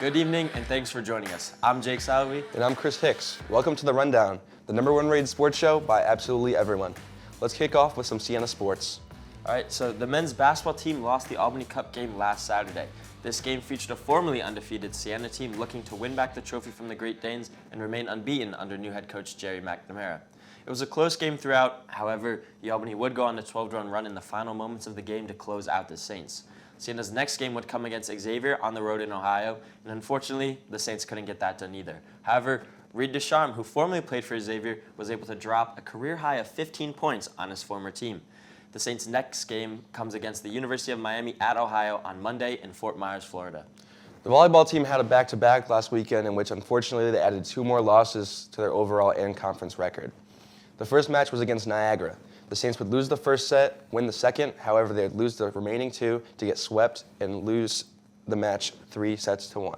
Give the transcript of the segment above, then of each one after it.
Good evening, and thanks for joining us. I'm Jake Salvey. And I'm Chris Hicks. Welcome to The Rundown, the #1 rated sports show by absolutely everyone. Let's kick off with some Siena sports. All right, so the men's basketball team lost the Albany Cup game last Saturday. This game featured a formerly undefeated Siena team looking to win back the trophy from the Great Danes and remain unbeaten under new head coach Jerry McNamara. It was a close game throughout. However, the Albany would go on a 12-run run in the final moments of the game to close out the Saints. Siena's next game would come against Xavier on the road in Ohio, and unfortunately, the Saints couldn't get that done either. However, Reed Deschamps, who formerly played for Xavier, was able to drop a career high of 15 points on his former team. The Saints' next game comes against the University of Miami at Ohio on Monday in Fort Myers, Florida. The volleyball team had a back-to-back last weekend in which unfortunately they added 2 more losses to their overall and conference record. The first match was against Niagara. The Saints would lose the first set, win the second, however they would lose the remaining 2 to get swept and lose the match 3-1.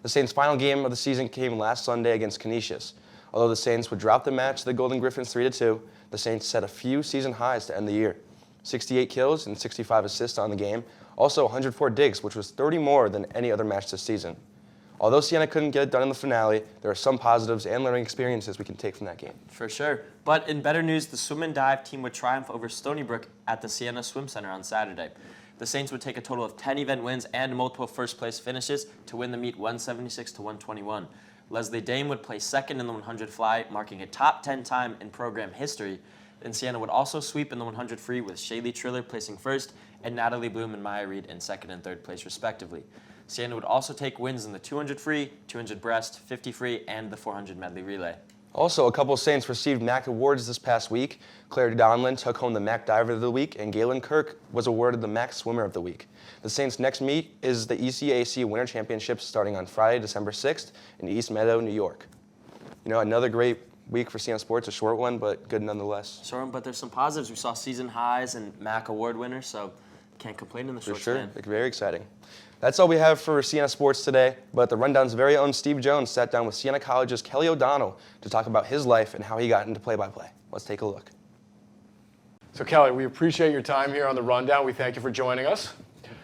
The Saints' final game of the season came last Sunday against Canisius. Although the Saints would drop the match to the Golden Griffins 3-2, the Saints set a few season highs to end the year. 68 kills and 65 assists on the game, also 104 digs, which was 30 more than any other match this season. Although Siena couldn't get it done in the finale, there are some positives and learning experiences we can take from that game. For sure. But in better news, the swim and dive team would triumph over Stony Brook at the Siena Swim Center on Saturday. The Saints would take a total of 10 event wins and multiple first-place finishes to win the meet 176-121. Leslie Dame would place second in the 100 fly, marking a top 10 time in program history. And Siena would also sweep in the 100 free with Shaylee Triller placing first and Natalie Bloom and Maya Reed in second and third place respectively. Siena would also take wins in the 200 free, 200 breast, 50 free, and the 400 medley relay. Also, a couple Saints received MAC awards this past week. Claire Donlin took home the MAC Diver of the Week, and Galen Kirk was awarded the MAC Swimmer of the Week. The Saints' next meet is the ECAC Winter Championships starting on Friday, December 6th in East Meadow, New York. You know, another great week for Siena sports, a short one, but good nonetheless. Short one, but there's some positives. We saw season highs and MAC award winners, so can't complain in the short span. For sure, very exciting. That's all we have for Siena sports today, but the Rundown's very own Steve Jones sat down with Siena College's Kelly O'Donnell to talk about his life and how he got into play-by-play. Let's take a look. So Kelly, we appreciate your time here on the Rundown. We thank you for joining us.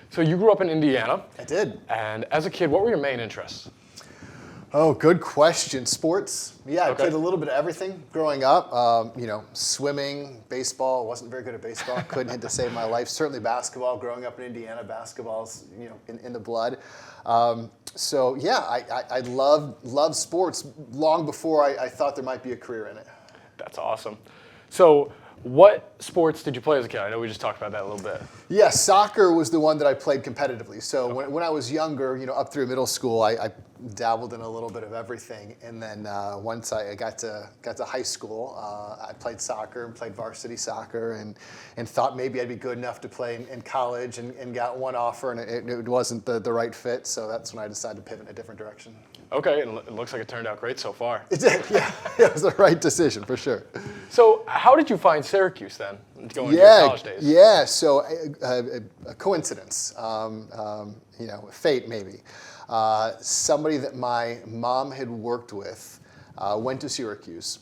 So you grew up in Indiana. I did. And as a kid, what were your main interests? Oh, good question. Sports. Yeah, I Okay. played a little bit of everything growing up. Swimming, baseball. Wasn't very good at baseball. Couldn't hit to save my life. Certainly basketball. Growing up in Indiana, basketball's in the blood. I loved sports long before I thought there might be a career in it. That's awesome. So what sports did you play as a kid? I know we just talked about that a little bit. Yeah, soccer was the one that I played competitively. So when I was younger, up through middle school, I dabbled in a little bit of everything. And then once I got to high school, I played soccer and played varsity soccer and thought maybe I'd be good enough to play in college and got one offer and it wasn't the right fit. So that's when I decided to pivot in a different direction. Okay, and it looks like it turned out great so far. It did, yeah. It was the right decision for sure. So how did you find Syracuse then, going into your college days? Yeah, so a coincidence, fate maybe. Somebody that my mom had worked with went to Syracuse,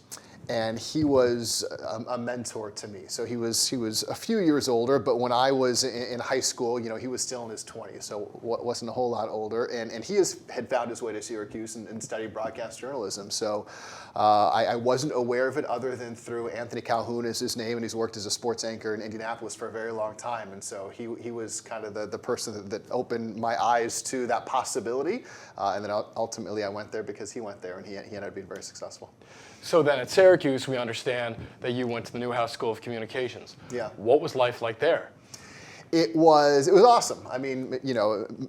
and he was a mentor to me. So he was a few years older, but when I was in high school, he was still in his 20s, so wasn't a whole lot older. And he had found his way to Syracuse and studied broadcast journalism. So I wasn't aware of it other than through Anthony Calhoun is his name, and he's worked as a sports anchor in Indianapolis for a very long time. And so he was kind of the person that opened my eyes to that possibility. And then ultimately I went there because he went there, and he ended up being very successful. So then at Syracuse, we understand that you went to the Newhouse School of Communications. Yeah. What was life like there? It was awesome. I mean,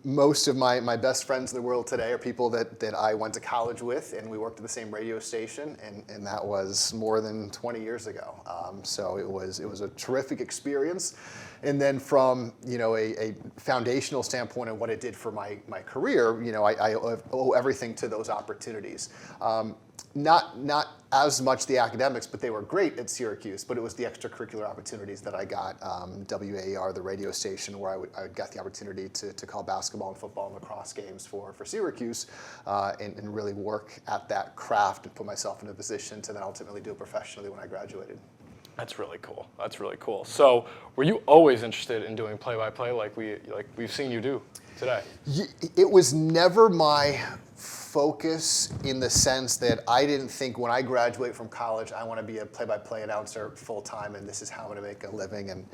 most of my best friends in the world today are people that I went to college with, and we worked at the same radio station, and that was more than 20 years ago. So it was a terrific experience. And then from a foundational standpoint of what it did for my career, I owe everything to those opportunities. Not as much the academics, but they were great at Syracuse, but it was the extracurricular opportunities that I got. WAER, the radio station, where I got the opportunity to call basketball and football and lacrosse games for Syracuse and really work at that craft and put myself in a position to then ultimately do it professionally when I graduated. That's really cool. That's really cool. So were you always interested in doing play-by-play like we've seen you do? today? It was never my focus in the sense that I didn't think when I graduate from college, I want to be a play-by-play announcer full-time and this is how I'm going to make a living. And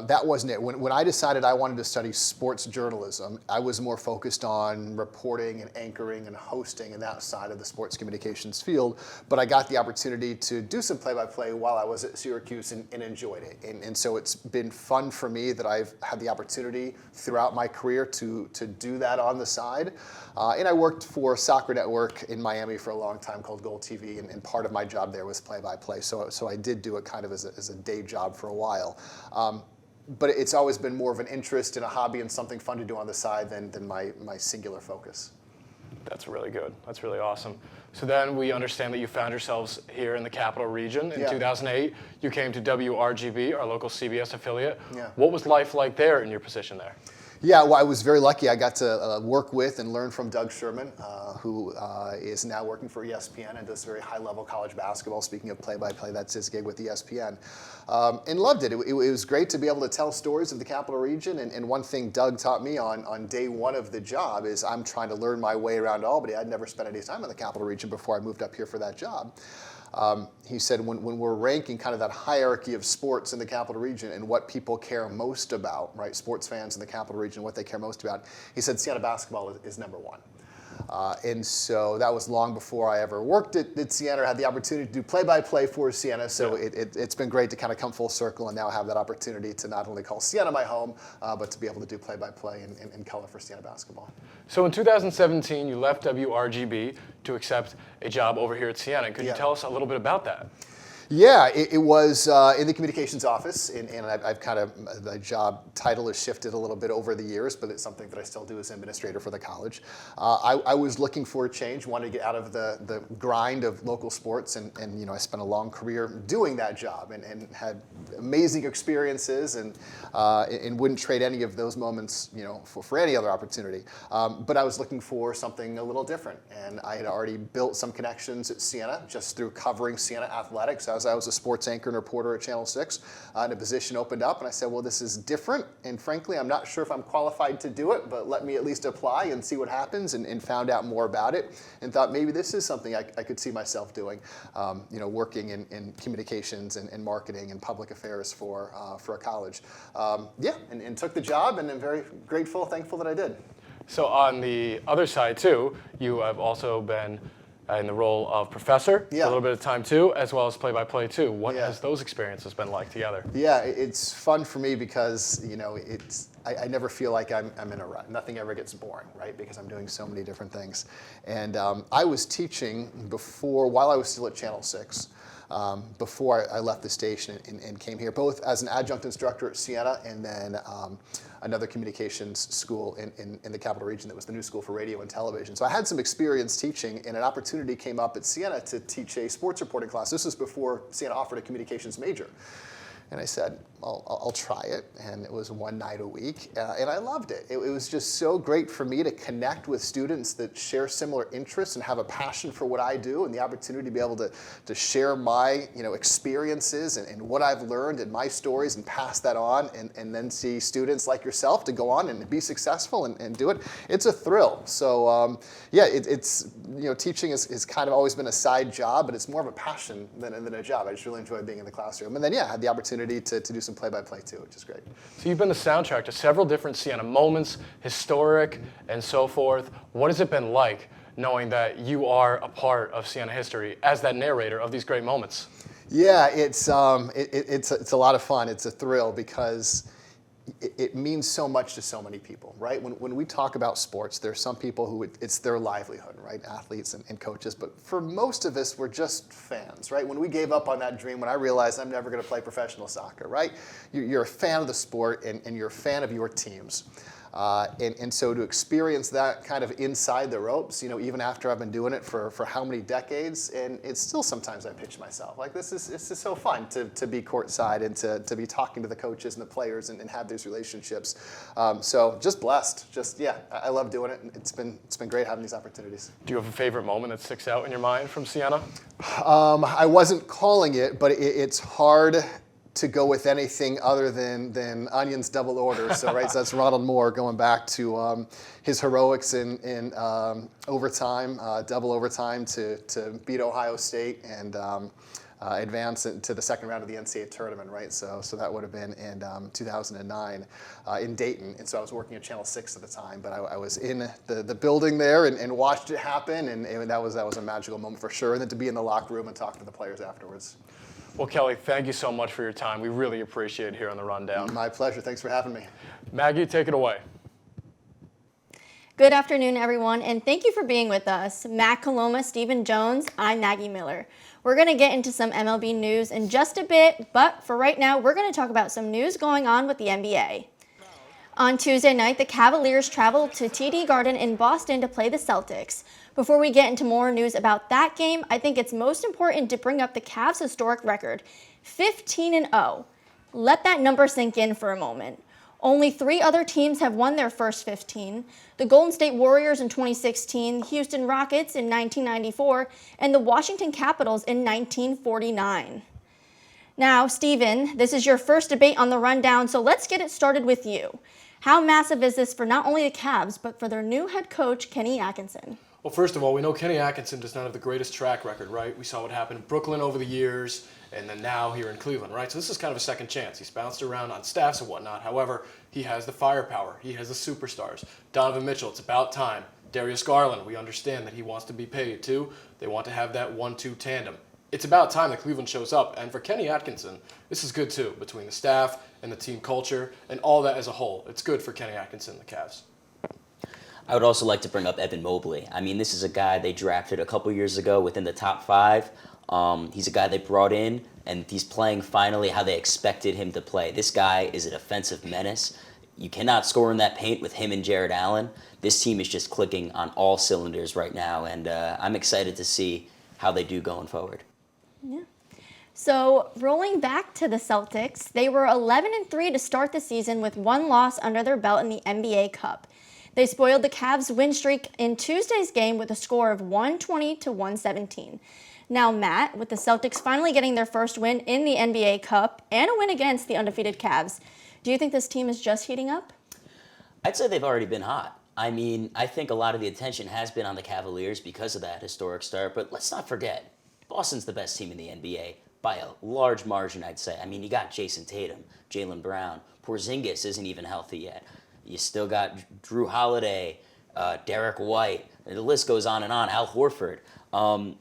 that wasn't it. When I decided I wanted to study sports journalism, I was more focused on reporting and anchoring and hosting and that side of the sports communications field. But I got the opportunity to do some play-by-play while I was at Syracuse and enjoyed it. And so it's been fun for me that I've had the opportunity throughout my career to do that on the side. And I worked for a soccer network in Miami for a long time called Gold TV, and part of my job there was play-by-play. So I did do it kind of as a day job for a while. But it's always been more of an interest and a hobby and something fun to do on the side than my singular focus. That's really good. That's really awesome. So then we understand that you found yourselves here in the Capital Region. In 2008, you came to WRGB, our local CBS affiliate. Yeah. What was life like there in your position there? Yeah, well, I was very lucky. I got to work with and learn from Doug Sherman, who is now working for ESPN and does very high-level college basketball. Speaking of play-by-play, that's his gig with ESPN. And loved it. It was great to be able to tell stories of the Capital Region. And one thing Doug taught me on day one of the job is I'm trying to learn my way around Albany. I'd never spent any time in the Capital Region before I moved up here for that job. He said when we're ranking kind of that hierarchy of sports in the Capital Region and what people care most about, right, sports fans in the Capital Region, what they care most about, he said Siena basketball is number one. And so that was long before I ever worked at Siena or had the opportunity to do play-by-play for Siena. So it's been great to kind of come full circle and now have that opportunity to not only call Siena my home, but to be able to do play-by-play and color for Siena basketball. So in 2017, you left WRGB to accept a job over here at Siena. Could you tell us a little bit about that? Yeah, it was in the communications office, and I've kind of, the job title has shifted a little bit over the years, but it's something that I still do as administrator for the college. I was looking for a change, wanted to get out of the grind of local sports, and you know, I spent a long career doing that job and had amazing experiences and wouldn't trade any of those moments, you know, for any other opportunity. But I was looking for something a little different, and I had already built some connections at Siena just through covering Siena athletics. I was a sports anchor and reporter at Channel 6, and a position opened up, and I said, well, this is different, and frankly, I'm not sure if I'm qualified to do it, but let me at least apply and see what happens, and found out more about it, and thought maybe this is something I could see myself doing, you know, working in communications and marketing and public affairs for a college. And took the job, and I'm very grateful, thankful that I did. So on the other side, too, you have also been in the role of professor for a little bit of time too, as well as play-by-play too. What has those experiences been like together? Yeah, it's fun for me because, you know, I never feel like I'm in a rut. Nothing ever gets boring, right? Because I'm doing so many different things. And I was teaching while I was still at Channel 6, before I left the station and came here, both as an adjunct instructor at Siena and then another communications school in the Capital Region that was the new school for radio and television. So I had some experience teaching, and an opportunity came up at Siena to teach a sports reporting class. This was before Siena offered a communications major. And I said, I'll try it. And it was one night a week. And I loved it. It was just so great for me to connect with students that share similar interests and have a passion for what I do, and the opportunity to be able to share my, you know, experiences and what I've learned and my stories and pass that on, and then see students like yourself to go on and be successful and do it. It's a thrill. So it's, you know, teaching is kind of always been a side job, but it's more of a passion than a job. I just really enjoy being in the classroom. And then, I had the opportunity to do some play-by-play too, which is great. So you've been the soundtrack to several different Siena moments, historic and so forth. What has it been like knowing that you are a part of Siena history as that narrator of these great moments? Yeah, it's a lot of fun. It's a thrill because it means so much to so many people, right? When we talk about sports, there's some people who it's their livelihood, right? Athletes and coaches, but for most of us, we're just fans, right? When we gave up on that dream, when I realized I'm never gonna play professional soccer, right? You're a fan of the sport and you're a fan of your teams. And so to experience that kind of inside the ropes, you know, even after I've been doing it for how many decades, and it's still sometimes I pitch myself, like this is so fun to be courtside and to be talking to the coaches and the players and have these relationships. So just blessed, I love doing it, and it's been great having these opportunities. Do you have a favorite moment that sticks out in your mind from Siena? I wasn't calling it, but it's hard to go with anything other than Onion's double order. So right, so that's Ronald Moore going back to his heroics in overtime, double overtime to beat Ohio State and advance into the second round of the NCAA tournament, right? So that would have been in 2009 in Dayton. And so I was working at Channel 6 at the time, but I was in the building there and watched it happen, and that was a magical moment for sure. And then to be in the locker room and talk to the players afterwards. Well, Kelly, thank you so much for your time. We really appreciate it here on The Rundown. My pleasure. Thanks for having me. Maggie, take it away. Good afternoon, everyone, and thank you for being with us. Matt Coloma, Stephen Jones, I'm Maggie Miller. We're going to get into some MLB news in just a bit, but for right now, we're going to talk about some news going on with the NBA. On Tuesday night, the Cavaliers traveled to TD Garden in Boston to play the Celtics. Before we get into more news about that game, I think it's most important to bring up the Cavs' historic record, 15-0. Let that number sink in for a moment. Only 3 other teams have won their first 15, the Golden State Warriors in 2016, Houston Rockets in 1994, and the Washington Capitals in 1949. Now, Stephen, this is your first debate on the rundown, so let's get it started with you. How massive is this for not only the Cavs, but for their new head coach, Kenny Atkinson? Well, first of all, we know Kenny Atkinson does not have the greatest track record, right? We saw what happened in Brooklyn over the years, and then now here in Cleveland, right? So this is kind of a second chance. He's bounced around on staffs and whatnot. However, he has the firepower. He has the superstars. Donovan Mitchell, it's about time. Darius Garland, we understand that he wants to be paid too. They want to have that 1-2 tandem. It's about time that Cleveland shows up. And for Kenny Atkinson, this is good too, between the staff and the team culture and all that as a whole. It's good for Kenny Atkinson and the Cavs. I would also like to bring up Evan Mobley. I mean, this is a guy they drafted a couple years ago within the top 5. He's a guy they brought in, and he's playing finally how they expected him to play. This guy is a defensive menace. You cannot score in that paint with him and Jared Allen. This team is just clicking on all cylinders right now, and I'm excited to see how they do going forward. Yeah. So, rolling back to the Celtics, they were 11-3 to start the season with 1 loss under their belt in the NBA Cup. They spoiled the Cavs' win streak in Tuesday's game with a score of 120-117. Now, Matt, with the Celtics finally getting their first win in the NBA Cup and a win against the undefeated Cavs, do you think this team is just heating up? I'd say they've already been hot. I mean, I think a lot of the attention has been on the Cavaliers because of that historic start, but let's not forget, Boston's the best team in the NBA by a large margin, I'd say. I mean, you got Jason Tatum, Jaylen Brown, Porzingis isn't even healthy yet. You still got Drew Holiday, Derek White, the list goes on and on, Al Horford.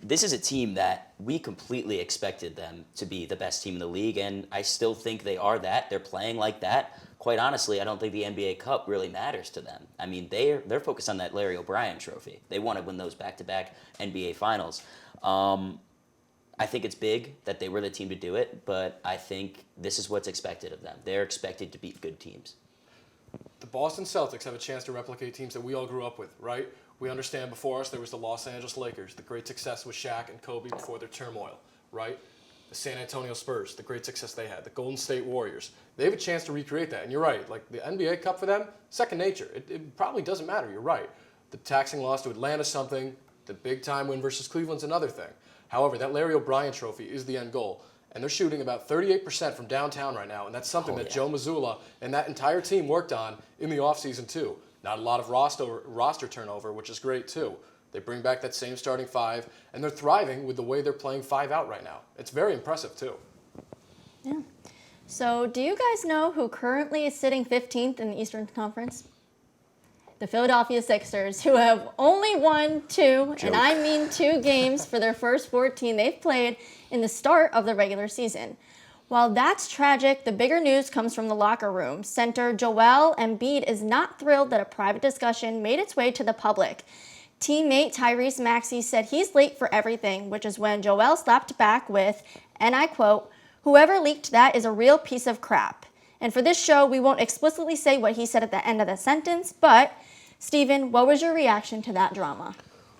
This is a team that we completely expected them to be the best team in the league, and I still think they are that. They're playing like that. Quite honestly, I don't think the NBA Cup really matters to them. I mean, they're focused on that Larry O'Brien trophy. They want to win those back-to-back NBA Finals. I think it's big that they were the team to do it, but I think this is what's expected of them. They're expected to beat good teams. The Boston Celtics have a chance to replicate teams that we all grew up with, right? We understand before us there was the Los Angeles Lakers, the great success with Shaq and Kobe before their turmoil, right? The San Antonio Spurs, the great success they had. The Golden State Warriors. They have a chance to recreate that. And you're right, like the NBA Cup for them, second nature. It probably doesn't matter, you're right. The taxing loss to Atlanta something, the big time win versus Cleveland's another thing. However, that Larry O'Brien trophy is the end goal. And they're shooting about 38% from downtown right now, and that's something that Joe Mazzulla and that entire team worked on in the offseason too. Not a lot of roster turnover, which is great too. They bring back that same starting 5, and they're thriving with the way they're playing 5 out right now. It's very impressive too. Yeah. So, do you guys know who currently is sitting 15th in the Eastern Conference? The Philadelphia Sixers, who have only won 2, and I mean 2 games for their first 14 they've played in the start of the regular season. While that's tragic, the bigger news comes from the locker room. Center Joel Embiid is not thrilled that a private discussion made its way to the public. Teammate Tyrese Maxey said he's late for everything, which is when Joel slapped back with, and I quote, "Whoever leaked that is a real piece of crap." And for this show, we won't explicitly say what he said at the end of the sentence, but Stephen, what was your reaction to that drama?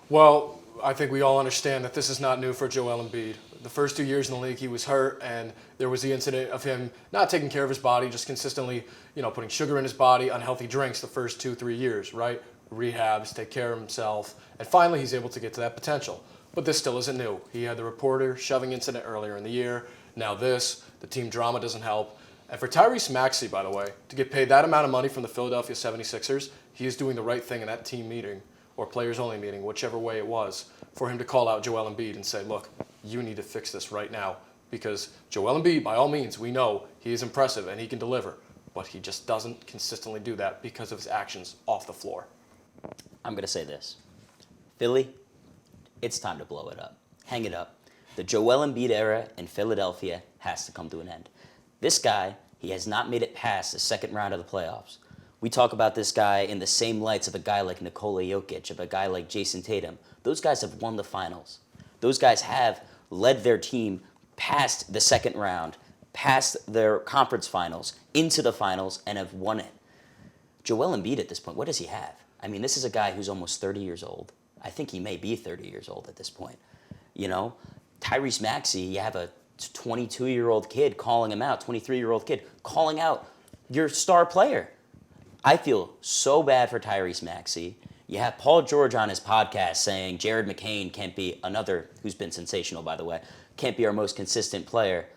Well, I think we all understand that this is not new for Joel Embiid. The first 2 years in the league, he was hurt, and there was the incident of him not taking care of his body, just consistently, putting sugar in his body, unhealthy drinks the first 2-3 years, right? Rehabs, take care of himself, and finally he's able to get to that potential. But this still isn't new. He had the reporter shoving incident earlier in the year, now this. The team drama doesn't help. And for Tyrese Maxey, by the way, to get paid that amount of money from the Philadelphia 76ers, he is doing the right thing in that team meeting or players-only meeting, whichever way it was, for him to call out Joel Embiid and say, look, you need to fix this right now. Because Joel Embiid, by all means, we know he is impressive and he can deliver, but he just doesn't consistently do that because of his actions off the floor. I'm going to say this. Philly, it's time to blow it up. Hang it up. The Joel Embiid era in Philadelphia has to come to an end. This guy, he has not made it past the second round of the playoffs. We talk about this guy in the same lights of a guy like Nikola Jokic, of a guy like Jason Tatum. Those guys have won the finals. Those guys have led their team past the second round, past their conference finals, into the finals, and have won it. Joel Embiid at this point, what does he have? I mean, this is a guy who's almost 30 years old. I think he may be 30 years old at this point. You know, Tyrese Maxey, you have a 22-year-old kid calling him out, 23-year-old kid calling out your star player. I feel so bad for Tyrese Maxey. You have Paul George on his podcast saying Jared McCain can't be another, who's been sensational, by the way, can't be our most consistent player.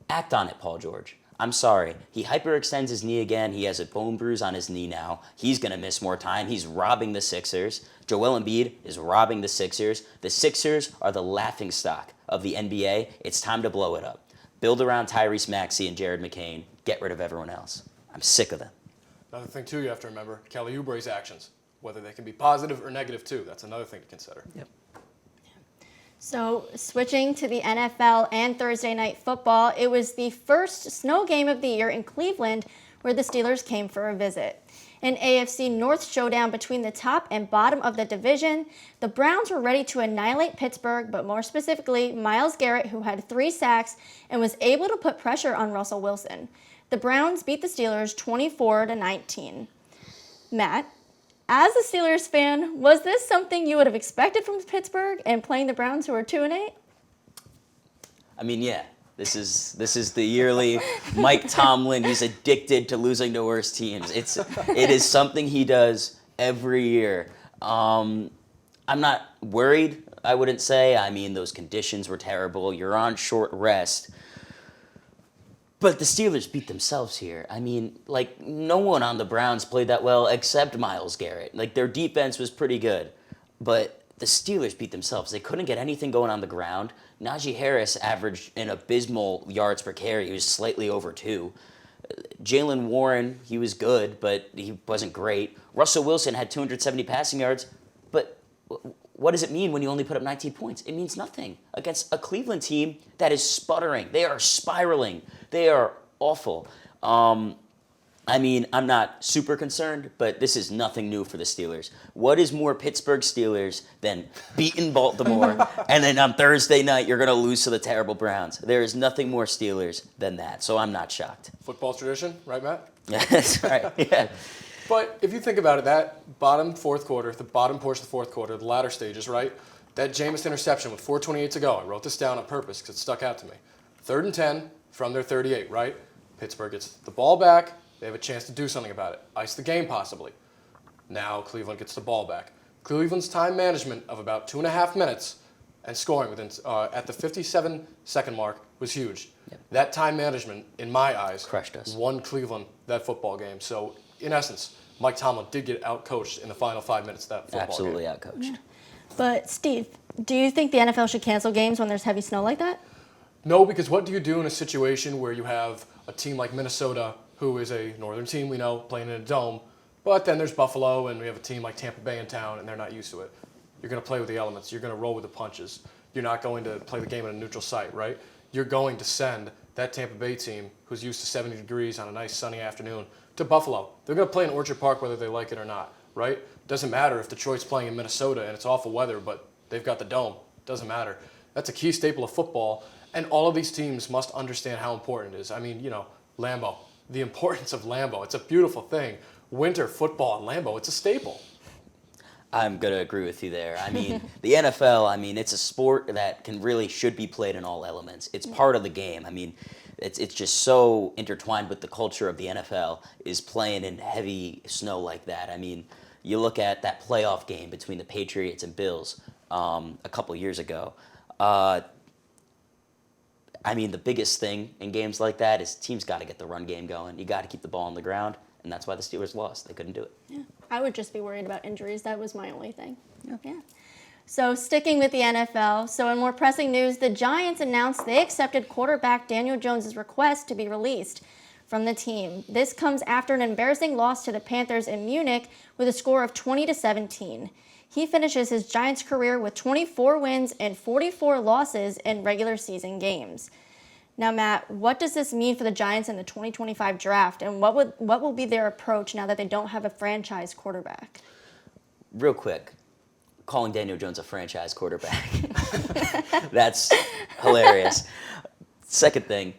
Act on it, Paul George. I'm sorry. He hyperextends his knee again. He has a bone bruise on his knee now. He's going to miss more time. He's robbing the Sixers. Joel Embiid is robbing the Sixers. The Sixers are the laughingstock of the NBA. It's time to blow it up. Build around Tyrese Maxey and Jared McCain. Get rid of everyone else. I'm sick of them. Another thing, too, you have to remember, Kelly Oubre's actions, whether they can be positive or negative, too. That's another thing to consider. Yep. So switching to the NFL and Thursday Night Football, it was the first snow game of the year in Cleveland where the Steelers came for a visit. An AFC North showdown between the top and bottom of the division, the Browns were ready to annihilate Pittsburgh, but more specifically, Myles Garrett, who had 3 sacks and was able to put pressure on Russell Wilson. The Browns beat the Steelers 24-19. Matt, as a Steelers fan, was this something you would have expected from Pittsburgh and playing the Browns, who are 2-8? I mean, yeah. This is the yearly Mike Tomlin. He's addicted to losing to worse teams. It is something he does every year. I'm not worried, I wouldn't say. I mean, those conditions were terrible. You're on short rest. But the Steelers beat themselves here. I mean, like, no one on the Browns played that well except Myles Garrett. Like, their defense was pretty good. But the Steelers beat themselves. They couldn't get anything going on the ground. Najee Harris averaged an abysmal yards per carry. He was slightly over 2. Jalen Warren, he was good, but he wasn't great. Russell Wilson had 270 passing yards. But what does it mean when you only put up 19 points? It means nothing against a Cleveland team that is sputtering. They are spiraling. They are awful. I mean, I'm not super concerned, but this is nothing new for the Steelers. What is more Pittsburgh Steelers than beating Baltimore, and then on Thursday night you're going to lose to the terrible Browns? There is nothing more Steelers than that, so I'm not shocked. Football tradition, right, Matt? Yeah, that's right. Yeah. But if you think about it, that bottom fourth quarter, the bottom portion of the fourth quarter, the latter stages, right? That Jameis interception with 4:28 to go. I wrote this down on purpose because it stuck out to me. 3rd and 10 from their 38, right? Pittsburgh gets the ball back. They have a chance to do something about it. Ice the game, possibly. Now Cleveland gets the ball back. Cleveland's time management of about 2.5 minutes and scoring within at the 57-second mark was huge. Yep. That time management, in my eyes, Crushed us. won Cleveland that football game. So, in essence, Mike Tomlin did get out-coached in the final 5 minutes of that football Absolutely game. outcoached. But Steve, do you think the NFL should cancel games when there's heavy snow like that? No, because what do you do in a situation where you have a team like Minnesota, who is a northern team, we know, playing in a dome, but then there's Buffalo, and we have a team like Tampa Bay in town, and they're not used to it. You're going to play with the elements. You're going to roll with the punches. You're not going to play the game at a neutral site, right? You're going to send that Tampa Bay team, who's used to 70 degrees on a nice sunny afternoon, to Buffalo. They're going to play in Orchard Park whether they like it or not, right? Doesn't matter if Detroit's playing in Minnesota and it's awful weather, but they've got the dome. Doesn't matter. That's a key staple of football, and all of these teams must understand how important it is. I mean, you know, Lambeau. The importance of Lambeau. It's a beautiful thing. Winter football at Lambeau, it's a staple. I'm going to agree with you there. I mean, the NFL, I mean, it's a sport that should be played in all elements. It's part of the game. I mean, it's just so intertwined with the culture of the NFL is playing in heavy snow like that. I mean, you look at that playoff game between the Patriots and Bills a couple years ago. I mean, the biggest thing in games like that is teams got to get the run game going. You got to keep the ball on the ground, and that's why the Steelers lost. They couldn't do it. Yeah, I would just be worried about injuries. That was my only thing. Yeah. So sticking with the NFL, so in more pressing news, the Giants announced they accepted quarterback Daniel Jones' request to be released from the team. This comes after an embarrassing loss to the Panthers in Munich with a score of 20-17. He finishes his Giants career with 24 wins and 44 losses in regular season games. Now, Matt, what does this mean for the Giants in the 2025 draft, and what will be their approach now that they don't have a franchise quarterback? Real quick, calling Daniel Jones a franchise quarterback. That's hilarious. Second thing,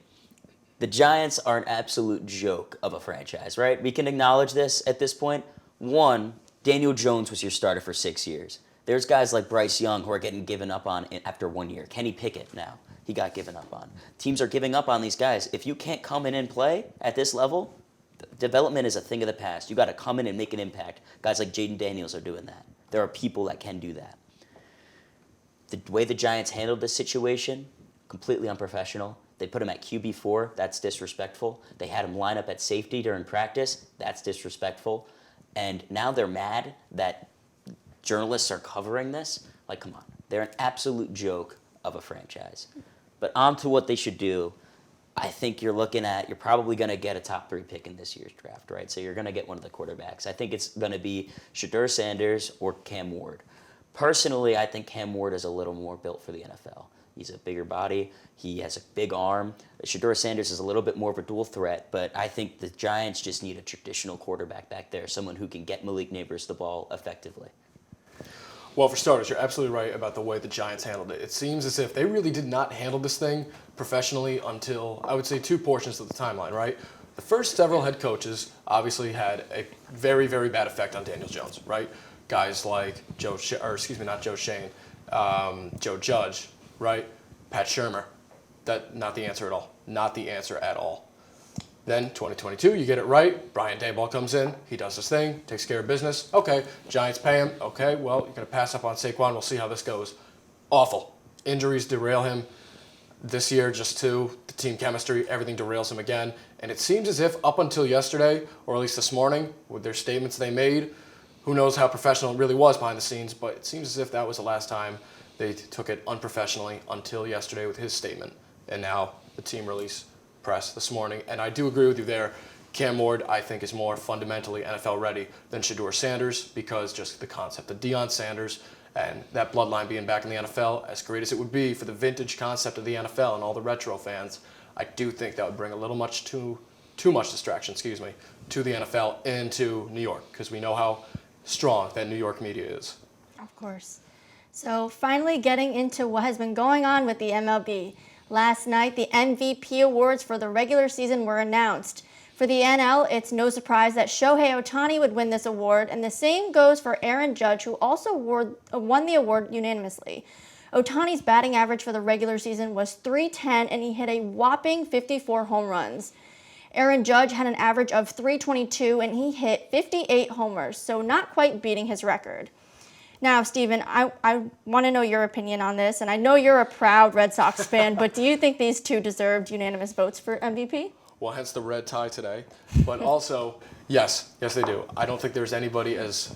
the Giants are an absolute joke of a franchise, right? We can acknowledge this at this point. One, Daniel Jones was your starter for 6 years. There's guys like Bryce Young who are getting given up on after 1 year. Kenny Pickett now, he got given up on. Teams are giving up on these guys. If you can't come in and play at this level, development is a thing of the past. You got to come in and make an impact. Guys like Jaden Daniels are doing that. There are people that can do that. The way the Giants handled this situation, completely unprofessional. They put him at QB4, that's disrespectful. They had him line up at safety during practice, that's disrespectful. And now they're mad that journalists are covering this. Like, come on. They're an absolute joke of a franchise. But on to what they should do. I think you're probably going to get a top 3 pick in this year's draft, right? So you're going to get one of the quarterbacks. I think it's going to be Shedeur Sanders or Cam Ward. Personally, I think Cam Ward is a little more built for the NFL. He's a bigger body. He has a big arm. Shedeur Sanders is a little bit more of a dual threat, but I think the Giants just need a traditional quarterback back there, someone who can get Malik Neighbors the ball effectively. Well, for starters, you're absolutely right about the way the Giants handled it. It seems as if they really did not handle this thing professionally until, I would say, 2 portions of the timeline, right? The first several head coaches obviously had a very, very bad effect on Daniel Jones, right? Guys like Joe Judge, right? Pat Shurmur. Not the answer at all. Not the answer at all. Then 2022, you get it right. Brian Daboll comes in. He does his thing, takes care of business. Okay, Giants pay him. Okay, well, you're going to pass up on Saquon. We'll see how this goes. Awful. Injuries derail him. This year, just 2. The team chemistry, everything derails him again. And it seems as if up until yesterday, or at least this morning, with their statements they made, who knows how professional it really was behind the scenes, but it seems as if that was the last time they took it unprofessionally until yesterday with his statement. And now the team release press this morning. And I do agree with you there. Cam Ward, I think, is more fundamentally NFL ready than Shedeur Sanders because just the concept of Deion Sanders and that bloodline being back in the NFL, as great as it would be for the vintage concept of the NFL and all the retro fans, I do think that would bring a little too much distraction, to the NFL and to New York because we know how strong that New York media is. Of course. So finally getting into what has been going on with the MLB. Last night, the MVP awards for the regular season were announced. For the NL, it's no surprise that Shohei Ohtani would win this award, and the same goes for Aaron Judge, who also won the award unanimously. Ohtani's batting average for the regular season was .310, and he hit a whopping 54 home runs. Aaron Judge had an average of .322, and he hit 58 homers, so not quite beating his record. Now, Steven, I want to know your opinion on this, and I know you're a proud Red Sox fan, but do you think these two deserved unanimous votes for MVP? Well, hence the red tie today. But also, yes, they do. I don't think there's anybody as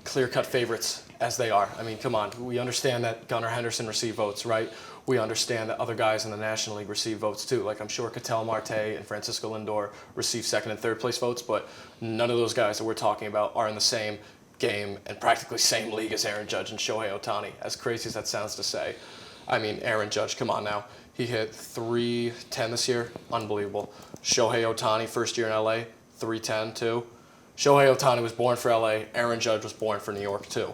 clear-cut favorites as they are. I mean, come on. We understand that Gunnar Henderson received votes, right? We understand that other guys in the National League receive votes too. Like I'm sure Ketel Marte and Francisco Lindor receive second and third place votes, but none of those guys that we're talking about are in the same game and practically same league as Aaron Judge and Shohei Ohtani, as crazy as that sounds to say. I mean, Aaron Judge, come on now. He hit .310 this year. Unbelievable. Shohei Ohtani, first year in LA, .310 too. Shohei Ohtani was born for LA. Aaron Judge was born for New York too.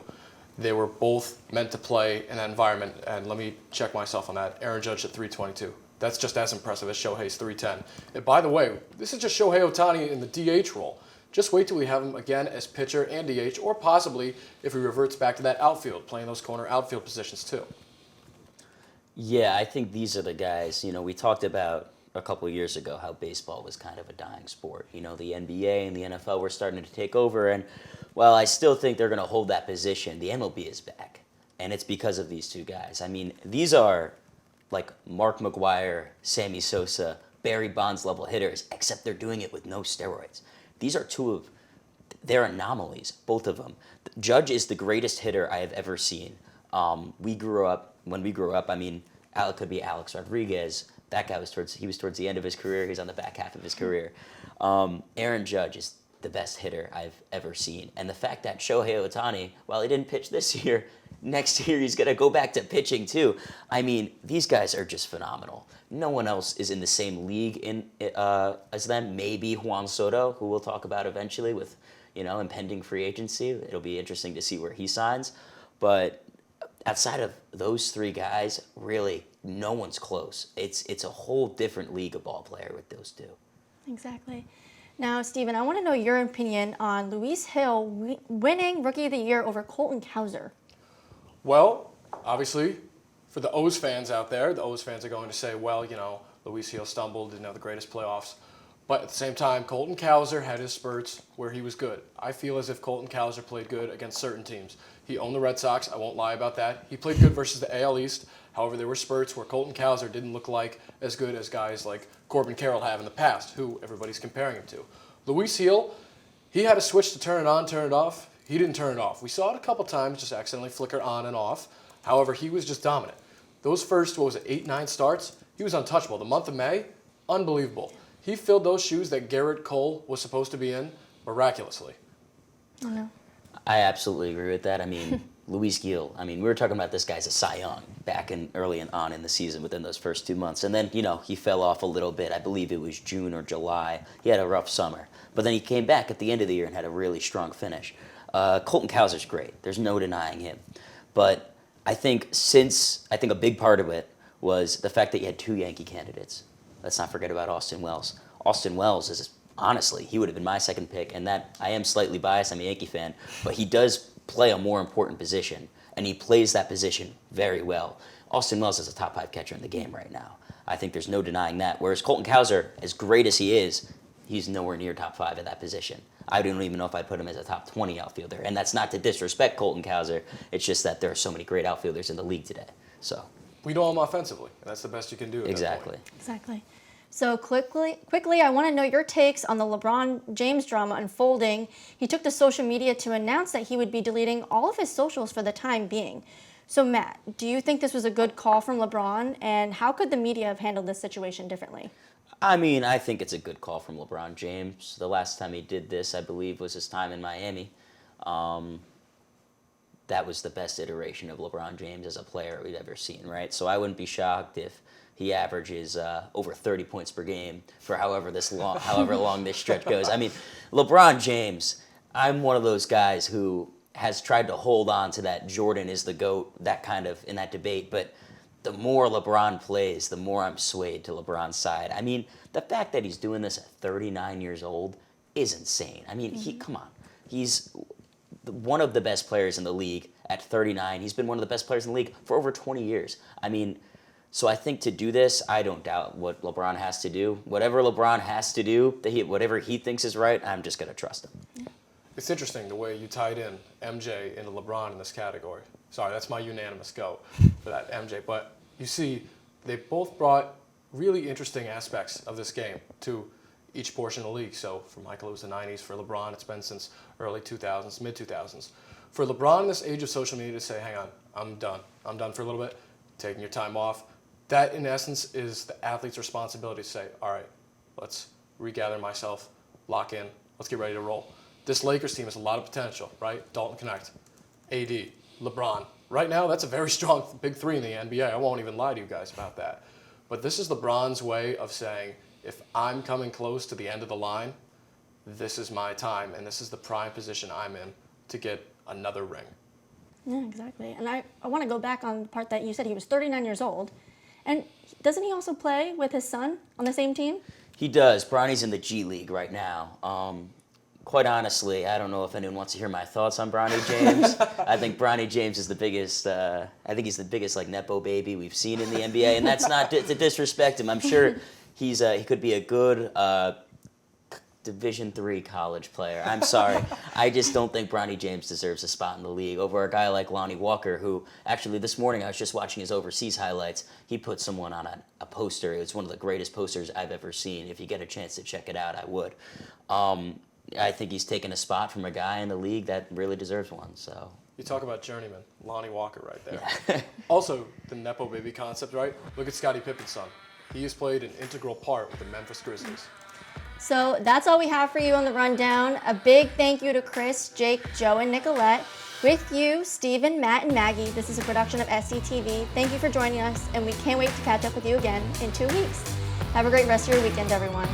They were both meant to play in that environment, and let me check myself on that. Aaron Judge at .322. That's just as impressive as Shohei's .310. And by the way, this is just Shohei Ohtani in the DH role. Just wait till we have him again as pitcher and DH, or possibly if he reverts back to that outfield, playing those corner outfield positions too. Yeah, I think these are the guys. You know, we talked about a couple of years ago how baseball was kind of a dying sport. You know, the NBA and the NFL were starting to take over, and while I still think they're going to hold that position, the MLB is back, and it's because of these two guys. I mean, these are like Mark McGuire, Sammy Sosa, Barry Bonds level hitters, except they're doing it with no steroids. These are they're anomalies, both of them. Judge is the greatest hitter I have ever seen. When we grew up, I mean, it could be Alex Rodriguez. That guy was towards the end of his career. He's on the back half of his career. Aaron Judge is the best hitter I've ever seen. And the fact that Shohei Ohtani, while he didn't pitch this year, next year he's going to go back to pitching too. I mean, these guys are just phenomenal. No one else is in the same league as them. Maybe Juan Soto, who we'll talk about eventually with, impending free agency. It'll be interesting to see where he signs. But outside of those three guys, really, no one's close. It's a whole different league of ball player with those two. Exactly. Now, Steven, I want to know your opinion on Luis Hill winning Rookie of the Year over Colton Cowser. Well, obviously, for the O's fans out there, the O's fans are going to say, well, Luis Hill stumbled, didn't have the greatest playoffs. But at the same time, Colton Cowser had his spurts where he was good. I feel as if Colton Cowser played good against certain teams. He owned the Red Sox. I won't lie about that. He played good versus the AL East. However, there were spurts where Colton Cowser didn't look like as good as guys like Corbin Carroll have in the past, who everybody's comparing him to. Luis Hill, he had a switch to turn it on, turn it off. He didn't turn it off. We saw it a couple times just accidentally flicker on and off. However, he was just dominant. Those first, 8, 9 starts, he was untouchable. The month of May, unbelievable. He filled those shoes that Garrett Cole was supposed to be in miraculously. Oh, no. I absolutely agree with that. I mean, Luis Gil, we were talking about this guy as a Cy Young back early on in the season within those first 2 months. And then, he fell off a little bit. I believe it was June or July. He had a rough summer. But then he came back at the end of the year and had a really strong finish. Colton Cowser's great. There's no denying him. But I think a big part of it was the fact that you had 2 Yankee candidates. Let's not forget about Austin Wells. Austin Wells is, honestly, he would have been my second pick, and that I am slightly biased. I'm a Yankee fan, but he does play a more important position, and he plays that position very well. Austin Wells is a top 5 catcher in the game right now. I think there's no denying that. Whereas Colton Cowser, as great as he is, he's nowhere near top 5 at that position. I don't even know if I'd put him as a top 20 outfielder, and that's not to disrespect Colton Cowser. It's just that there are so many great outfielders in the league today. So We know him offensively, and that's the best you can do at exactly. that point. Exactly. So quickly, I want to know your takes on the LeBron James drama unfolding. He took to social media to announce that he would be deleting all of his socials for the time being. So Matt, do you think this was a good call from LeBron, and how could the media have handled this situation differently? I think it's a good call from LeBron James. The last time he did this, I believe, was his time in Miami. That was the best iteration of LeBron James as a player we've ever seen, right? So I wouldn't be shocked if he averages over 30 points per game for however long this stretch goes. LeBron James, I'm one of those guys who has tried to hold on to that Jordan is the GOAT, that kind of, in that debate, but the more LeBron plays, the more I'm swayed to LeBron's side. The fact that he's doing this at 39 years old is insane. Come on. He's one of the best players in the league at 39. He's been one of the best players in the league for over 20 years. So I think to do this, I don't doubt what LeBron has to do. Whatever LeBron has to do, whatever he thinks is right, I'm just going to trust him. It's interesting the way you tied in MJ into LeBron in this category. Sorry, that's my unanimous go for that MJ. But you see, they both brought really interesting aspects of this game to each portion of the league. So for Michael, it was the 90s. For LeBron, it's been since early 2000s, mid-2000s. For LeBron in this age of social media to say, hang on, I'm done. I'm done for a little bit, taking your time off. That, in essence, is the athlete's responsibility to say, all right, let's regather myself, lock in, let's get ready to roll. This Lakers team has a lot of potential, right? Dalton Connect, AD, LeBron. Right now, that's a very strong big three in the NBA. I won't even lie to you guys about that. But this is LeBron's way of saying, if I'm coming close to the end of the line, this is my time, and this is the prime position I'm in to get another ring. Yeah, exactly. And I want to go back on the part that you said he was 39 years old. And doesn't he also play with his son on the same team? He does. Bronny's in the G League right now. Quite honestly, I don't know if anyone wants to hear my thoughts on Bronny James. I think Bronny James is the biggest. I think he's the biggest nepo baby we've seen in the NBA, and that's not to disrespect him. I'm sure he could be a good Division III college player. I'm sorry. I just don't think Bronny James deserves a spot in the league over a guy like Lonnie Walker, who actually this morning I was just watching his overseas highlights. He put someone on a poster. It was one of the greatest posters I've ever seen. If you get a chance to check it out, I would. I think he's taken a spot from a guy in the league that really deserves one. So. You talk about journeyman, Lonnie Walker right there. Yeah. Also, the Nepo Baby concept, right? Look at Scottie Pippen's son. He has played an integral part with the Memphis Grizzlies. So that's all we have for you on the rundown. A big thank you to Chris, Jake, Joe, and Nicolette. With you, Steven, Matt, and Maggie. This is a production of SCTV. Thank you for joining us, and we can't wait to catch up with you again in 2 weeks. Have a great rest of your weekend, everyone.